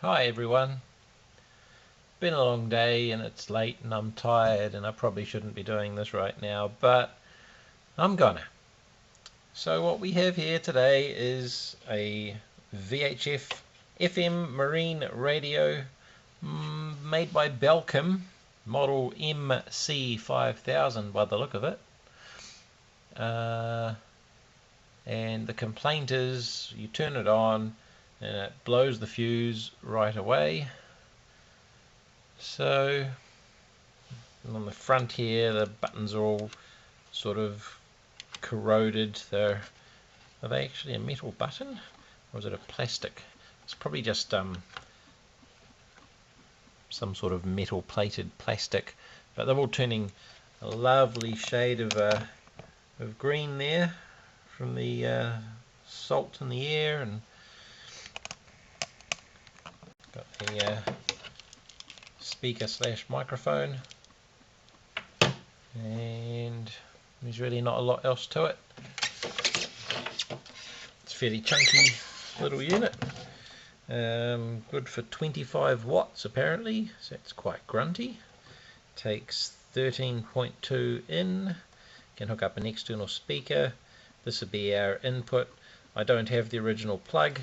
Hi everyone. Been a long day and it's late and I'm tired and I probably shouldn't be doing this right now, but I'm gonna. So what we have here today is a VHF FM marine radio made by Belcom, model MC-5000 by the look of it. And the complaint is you turn it on and it blows the fuse right away. So on the front here the buttons are all sort of corroded. Are they actually a metal button or is it a plastic? It's probably just some sort of metal plated plastic, but they're all turning a lovely shade of green there from the salt in the air, and got the speaker slash microphone, and there's really not a lot else to it. It's a fairly chunky little unit, good for 25 watts apparently, so it's quite grunty. Takes 13.2 in, can hook up an external speaker. This would be our input. I don't have the original plug.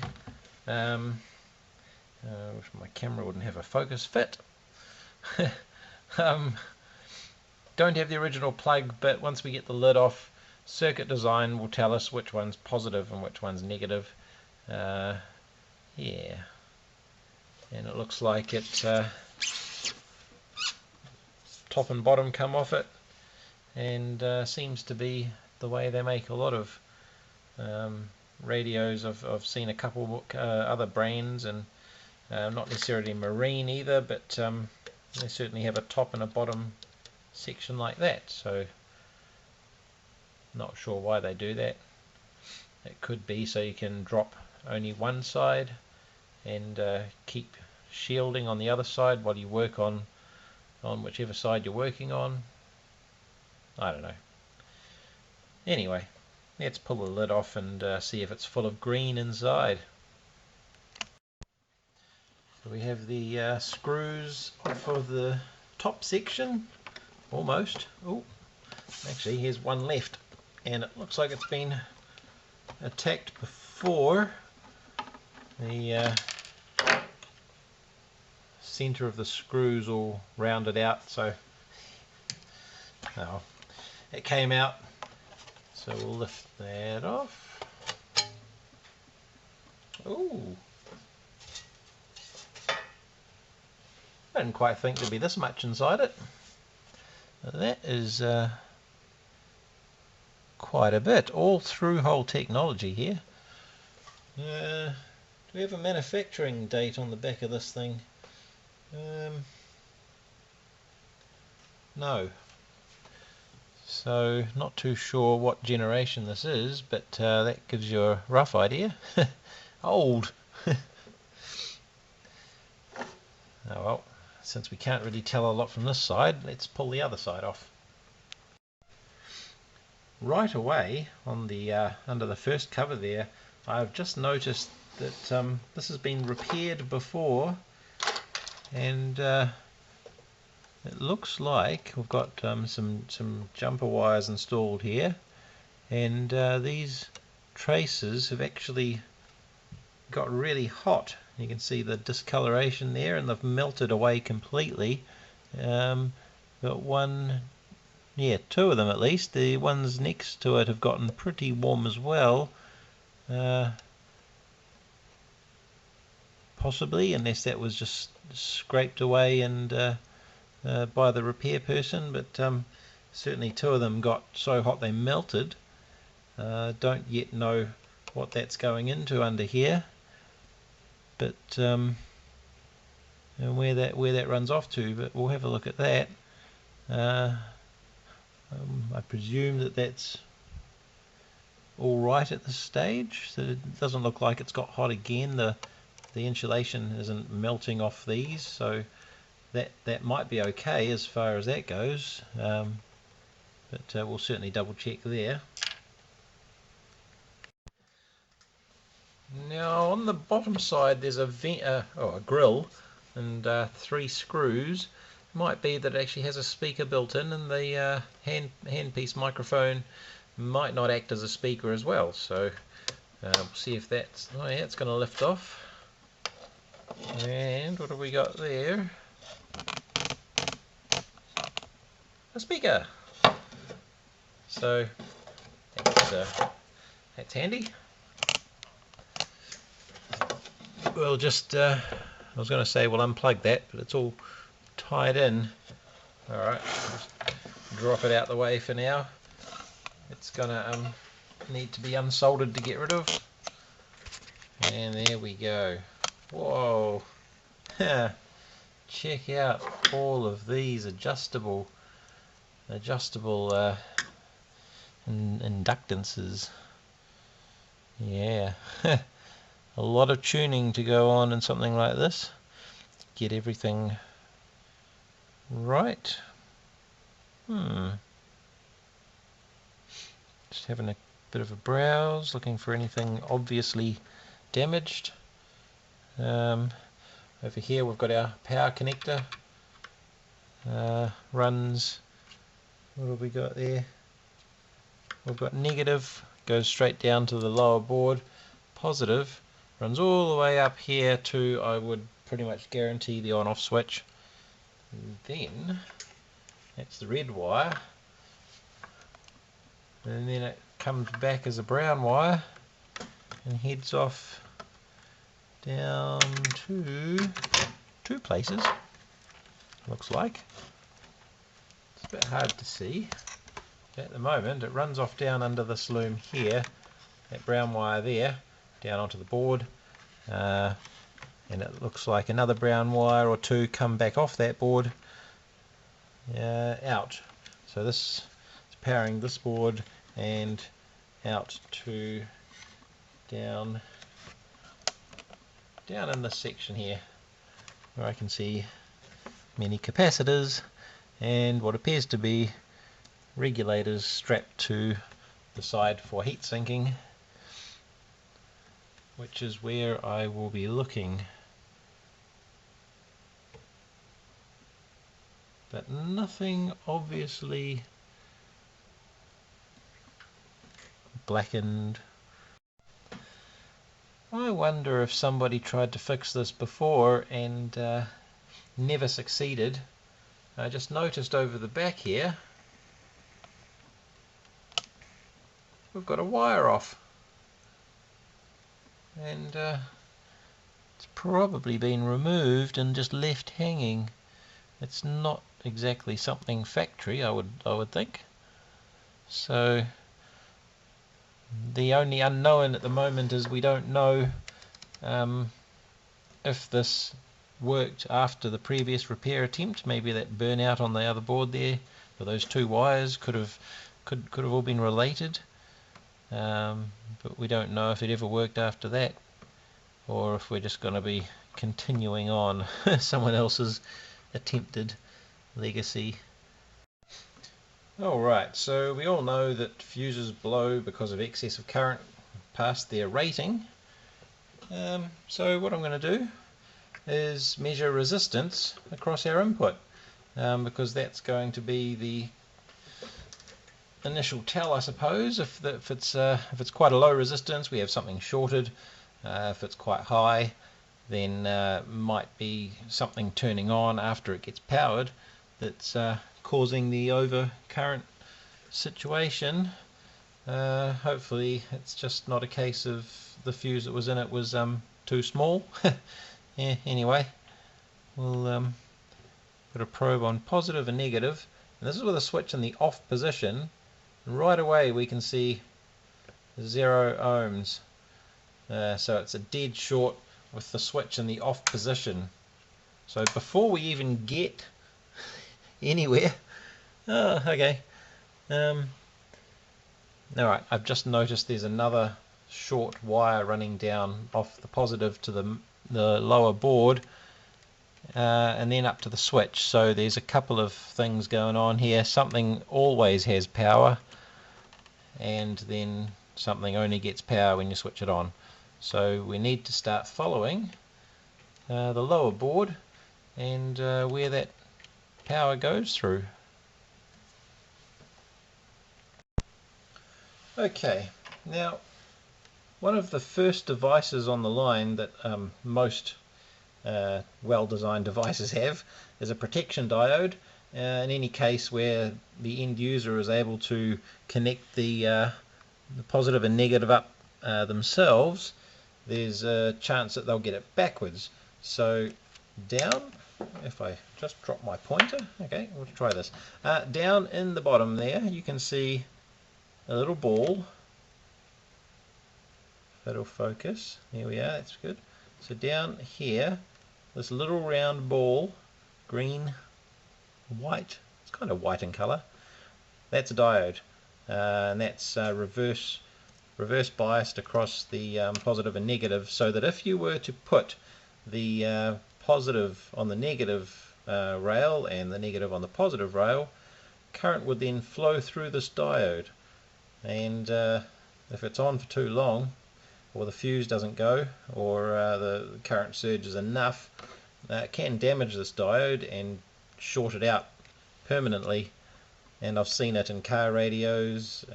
My camera wouldn't have a focus fit. Don't have the original plug, but once we get the lid off, circuit design will tell us which one's positive and which one's negative. Yeah, and it looks like it top and bottom come off it, and seems to be the way they make a lot of radios. I've seen a couple other brands, and not necessarily marine either, but they certainly have a top and a bottom section like that, so not sure why they do that. It could be so you can drop only one side and keep shielding on the other side while you work on whichever side you're working on. I don't know. Anyway, let's pull the lid off and see if it's full of green inside. So we have the screws off of the top section, almost. Oh, actually here's one left, and it looks like it's been attacked before. The center of the screws all rounded out, so it came out. So we'll lift that off. Ooh, I didn't quite think there'd be this much inside it. That is quite a bit. All through-hole technology here. Do we have a manufacturing date on the back of this thing? No. So not too sure what generation this is, but that gives you a rough idea. Old. Oh well, since we can't really tell a lot from this side, let's pull the other side off. Right away on the under the first cover there, I've just noticed that this has been repaired before, and it looks like we've got some jumper wires installed here, and these traces have actually got really hot. You can see the discoloration there, and they've melted away completely. Got one, yeah, two of them at least. The ones next to it have gotten pretty warm as well. Possibly, unless that was just scraped away and by the repair person, but certainly two of them got so hot they melted. Don't yet know what that's going into under here, but and where that runs off to, but we'll have a look at that. I presume that that's all right at this stage, so it doesn't look like it's got hot again. The insulation isn't melting off these, so that might be okay as far as that goes, but we'll certainly double check there. Now on the bottom side there's a grill and 3 screws. Might be that it actually has a speaker built in, and the handpiece microphone might not act as a speaker as well. So we'll see if that's... oh yeah, it's going to lift off. And what have we got there? A speaker. So that's handy. We'll just I was going to say we'll unplug that, but it's all tied in. Alright, just drop it out the way for now. It's gonna need to be unsoldered to get rid of. And there we go. Whoa. Check out all of these adjustable inductances. Yeah. A lot of tuning to go on in something like this. Get everything right. Just having a bit of a browse, looking for anything obviously damaged. Over here we've got our power connector. Runs, what have we got there? We've got negative, goes straight down to the lower board. Positive runs all the way up here to, I would pretty much guarantee, the on-off switch. And then that's the red wire, and then it comes back as a brown wire and heads off down to 2 places, looks like. It's a bit hard to see at the moment. It runs off down under this loom here, that brown wire there, down onto the board, and it looks like another brown wire or 2 come back off that board out. So this is powering this board and out to down in this section here, where I can see many capacitors and what appears to be regulators strapped to the side for heat sinking, which is where I will be looking. But nothing obviously blackened. I wonder if somebody tried to fix this before and never succeeded. I just noticed over the back here we've got a wire off, and it's probably been removed and just left hanging. It's not exactly something factory, I would think. So the only unknown at the moment is we don't know if this worked after the previous repair attempt. Maybe that burnout on the other board there for those 2 wires could have all been related, but we don't know if it ever worked after that, or if we're just going to be continuing on someone else's attempted legacy. Alright, so we all know that fuses blow because of excess of current past their rating. So what I'm going to do is measure resistance across our input, because that's going to be the initial tell, I suppose. If it's quite a low resistance, we have something shorted. If it's quite high, then might be something turning on after it gets powered that's causing the overcurrent situation. Hopefully it's just not a case of the fuse that was in it was too small. Yeah, anyway, we'll put a probe on positive and negative, and this is with a switch in the off position, and right away we can see 0 ohms. So it's a dead short with the switch in the off position. So before we even get anywhere, okay. Alright, I've just noticed there's another short wire running down off the positive to the lower board, and then up to the switch. So there's a couple of things going on here. Something always has power, and then something only gets power when you switch it on. So we need to start following the lower board and where that power goes through. Okay, now one of the first devices on the line that most well-designed devices have is a protection diode. In any case where the end user is able to connect the positive and negative up themselves, there's a chance that they'll get it backwards. So down, if I just drop my pointer, okay, we'll try this. Down in the bottom there you can see a little ball. That'll focus. There we are, that's good. So down here, this little round ball, green, white, it's kind of white in colour, that's a diode, and that's reverse biased across the positive and negative, so that if you were to put the positive on the negative rail and the negative on the positive rail, current would then flow through this diode, and if it's on for too long, or the fuse doesn't go, or the current surge is enough, it can damage this diode and short it out permanently. And I've seen it in car radios,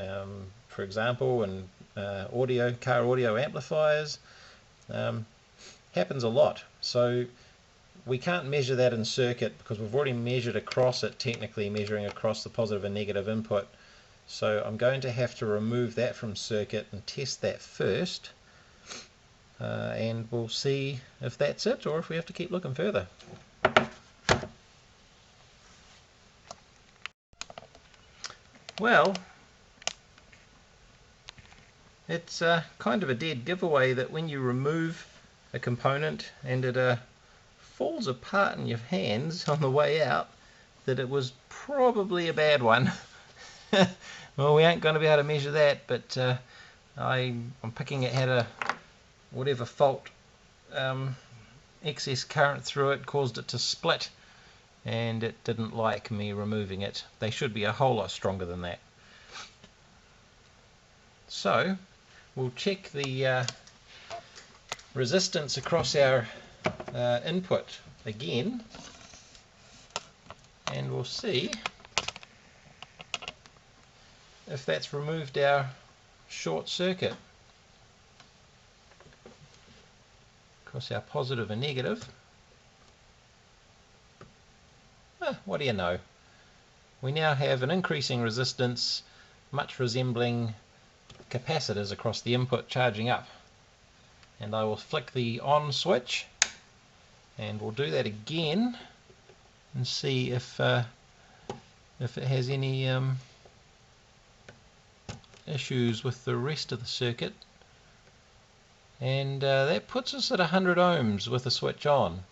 for example, and car audio amplifiers. Happens a lot. So we can't measure that in circuit because we've already measured across it, technically measuring across the positive and negative input. So I'm going to have to remove that from circuit and test that first. And we'll see if that's it or if we have to keep looking further. Well, it's kind of a dead giveaway that when you remove a component and it falls apart in your hands on the way out, that it was probably a bad one. Well, we ain't going to be able to measure that, but I'm picking it had a whatever fault, excess current through it caused it to split, and it didn't like me removing it. They should be a whole lot stronger than that. So we'll check the resistance across our input again, and we'll see if that's removed our short circuit. Across our positive and negative. What do you know? We now have an increasing resistance, much resembling capacitors across the input charging up. And I will flick the on switch, and we'll do that again and see if it has any issues with the rest of the circuit. And that puts us at 100 ohms with the switch on.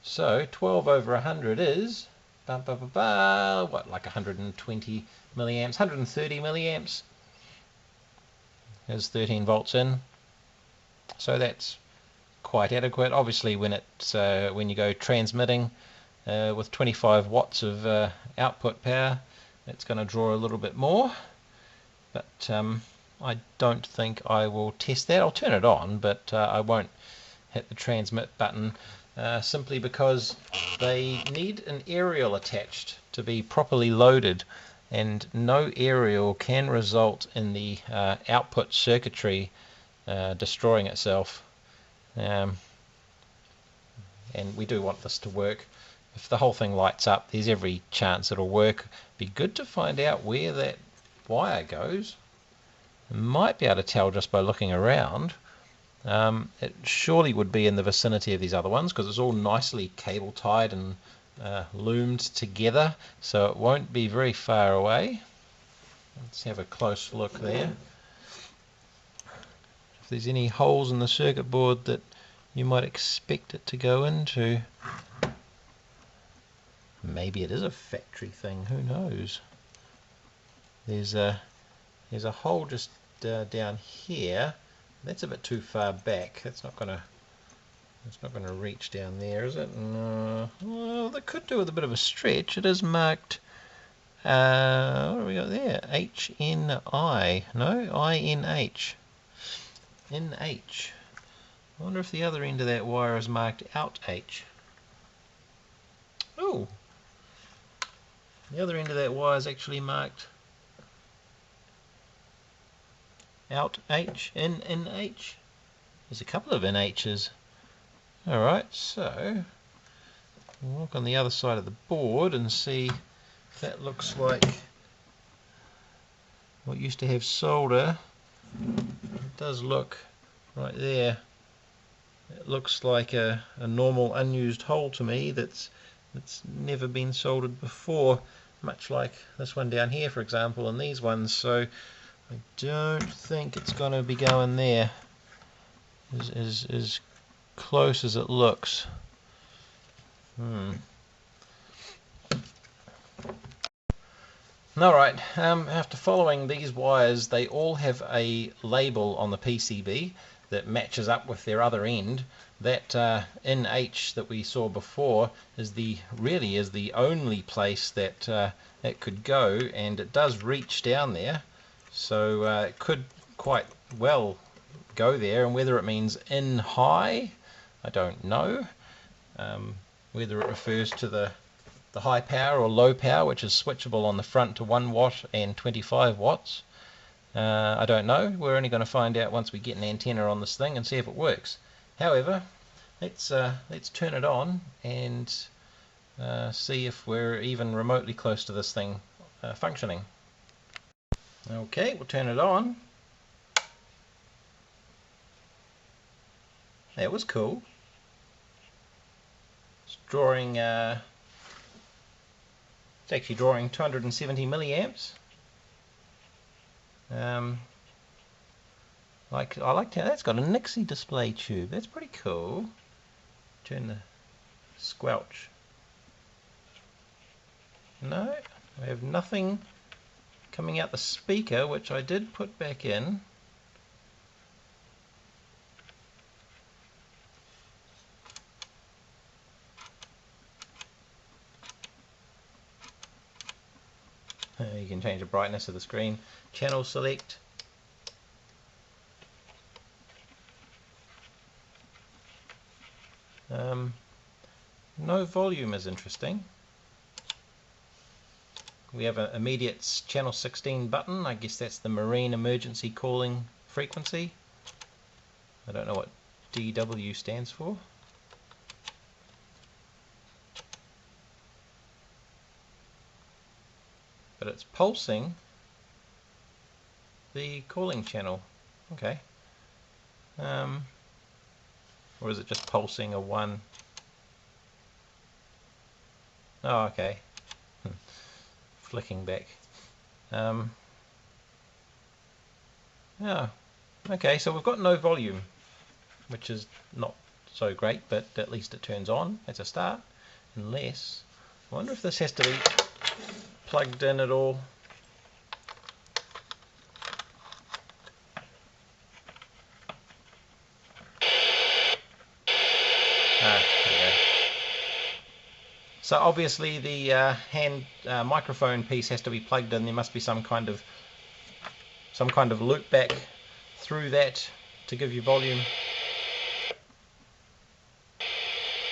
So 12 over 100 is what, like 120 milliamps, 130 milliamps. There's 13 volts in, so that's quite adequate. Obviously when it's when you go transmitting with 25 watts of output power, it's going to draw a little bit more, but I don't think I will test that. I'll turn it on, but I won't hit the transmit button simply because they need an aerial attached to be properly loaded, and no aerial can result in the output circuitry destroying itself. And we do want this to work. If the whole thing lights up, there's every chance it'll work. Be good to find out where that wire goes. Might be able to tell just by looking around. It surely would be in the vicinity of these other ones because it's all nicely cable tied and loomed together, so it won't be very far away. Let's have a close look there. If there's any holes in the circuit board that you might expect it to go into. Maybe it is a factory thing, who knows. There's a hole just down here. That's a bit too far back. That's not gonna reach down there, is it? No. Well, that could do with a bit of a stretch. It is marked. What do we got there? HNI. No, INH. NH. I wonder if the other end of that wire is marked out H. Oh, the other end of that wire is actually marked out H, in NH. There's a couple of NHs. Alright, so we'll look on the other side of the board and see if that looks like what used to have solder. It does look right there. It looks like a normal unused hole to me that's never been soldered before, much like this one down here, for example, and these ones. So I don't think it's going to be going there as close as it looks. Alright, after following these wires, they all have a label on the PCB that matches up with their other end. That NH that we saw before really is the only place that it could go, and it does reach down there, so it could quite well go there. And whether it means in high, I don't know. Whether it refers to the high power or low power, which is switchable on the front to 1 watt and 25 watts. I don't know. We're only going to find out once we get an antenna on this thing and see if it works. However, let's turn it on and see if we're even remotely close to this thing functioning. Okay, we'll turn it on. That was cool. It's drawing. It's actually drawing 270 milliamps. I like how that's got a Nixie display tube. That's pretty cool. Turn the squelch. No, I have nothing coming out the speaker, which I did put back in. You can change the brightness of the screen. Channel select. No volume is interesting. We have an immediate channel 16 button. I guess that's the marine emergency calling frequency. I don't know what DW stands for. But it's pulsing the calling channel. Okay. Or is it just pulsing a 1? Oh, okay. Flicking back. Yeah. Okay, so we've got no volume, which is not so great, but at least it turns on. That's a start. Unless, I wonder if this has to be plugged in at all. There we go. So obviously the hand microphone piece has to be plugged in. There must be some kind of loop back through that to give you volume.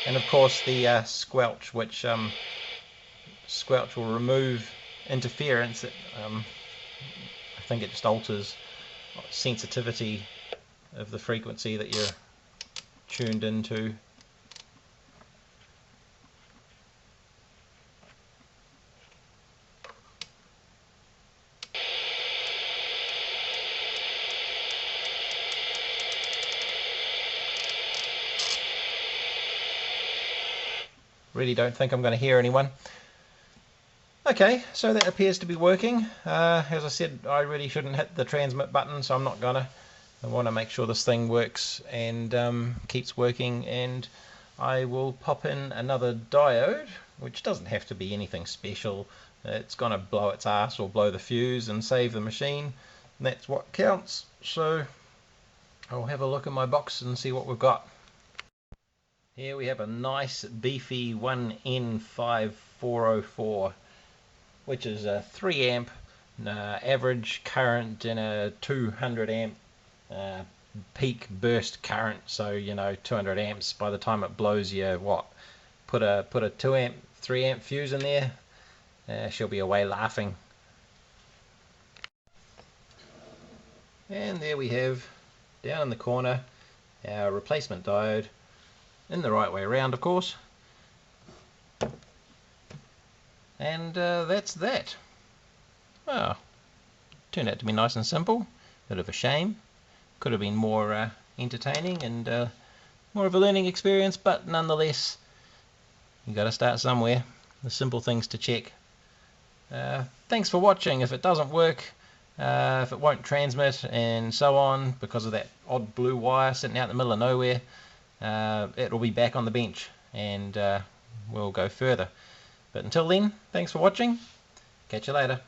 And of course the squelch, which squelch will remove interference. I think it just alters sensitivity of the frequency that you're tuned into. Really don't think I'm going to hear anyone. Okay, so that appears to be working. As I said, I really shouldn't hit the transmit button, so I'm not gonna. I want to make sure this thing works and keeps working, and I will pop in another diode, which doesn't have to be anything special. It's going to blow its ass or blow the fuse and save the machine. And that's what counts. So I'll have a look in my box and see what we've got. Here we have a nice beefy 1N5404, which is a 3 amp average current in a 200 amp peak burst current, so you know 200 amps. By the time it blows you, what, put a 2 amp 3 amp fuse in there, she'll be away laughing. And there we have, down in the corner, our replacement diode, in the right way around of course. And that's that. Well, turned out to be nice and simple. Bit of a shame. Could have been more entertaining and more of a learning experience, but nonetheless, you got to start somewhere. The simple things to check. Thanks for watching. If it doesn't work, if it won't transmit and so on because of that odd blue wire sitting out in the middle of nowhere, it'll be back on the bench and we'll go further. But until then, thanks for watching. Catch you later.